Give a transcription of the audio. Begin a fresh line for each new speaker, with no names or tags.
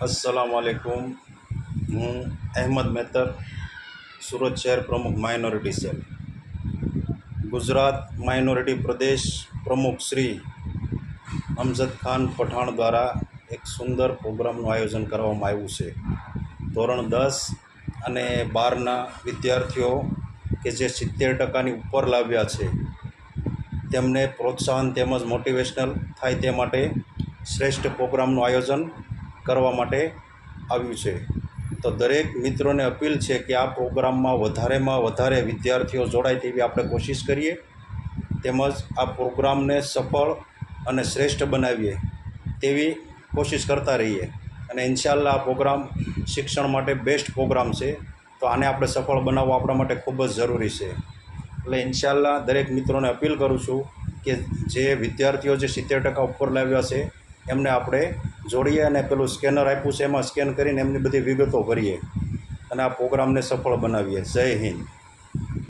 अस्सलामुअलैकुम। હું અહેમદ મેતર, સુરત શહેર પ્રમુખ માઇનોરિટી સેલ, ગુજરાત માઇનોરિટી પ્રદેશ પ્રમુખ શ્રી અમજદ ખાન પઠાણ દ્વારા એક સુંદર પ્રોગ્રામનું આયોજન કરવામાં આવ્યું છે. ધોરણ 10 અને 12ના વિદ્યાર્થીઓ કે જે 70% ઉપર લાવ્યા છે તેમને પ્રોત્સાહન તેમજ મોટિવેશનલ થાય તે માટે શ્રેષ્ઠ પ્રોગ્રામનું આયોજન કરવા માટે આવ્યું છે. તો દરેક મિત્રોને અપીલ છે કે આ પ્રોગ્રામમાં વધારેમાં વધારે વિદ્યાર્થીઓ જોડાય તેવી આપણે કોશિશ કરીએ, તેમજ આ પ્રોગ્રામને સફળ અને શ્રેષ્ઠ બનાવીએ તેવી કોશિશ કરતા રહીએ. અને ઇન્શાઅલ્લાહ આ પ્રોગ્રામ શિક્ષણ માટે બેસ્ટ પ્રોગ્રામ છે, તો આને આપણે સફળ બનાવવો આપણા માટે ખૂબ જ જરૂરી છે. એટલે ઇન્શાઅલ્લાહ દરેક મિત્રોને અપીલ કરું છું કે જે વિદ્યાર્થીઓ જે 70% ઉપર લાવ્યા છે એમને આપણે જોડીએ અને પેલું સ્કેનર આપ્યું છે એમાં સ્કેન કરીને એમની બધી વિગતો ભરીએ અને આ પ્રોગ્રામને સફળ બનાવીએ. જય હિન્દ.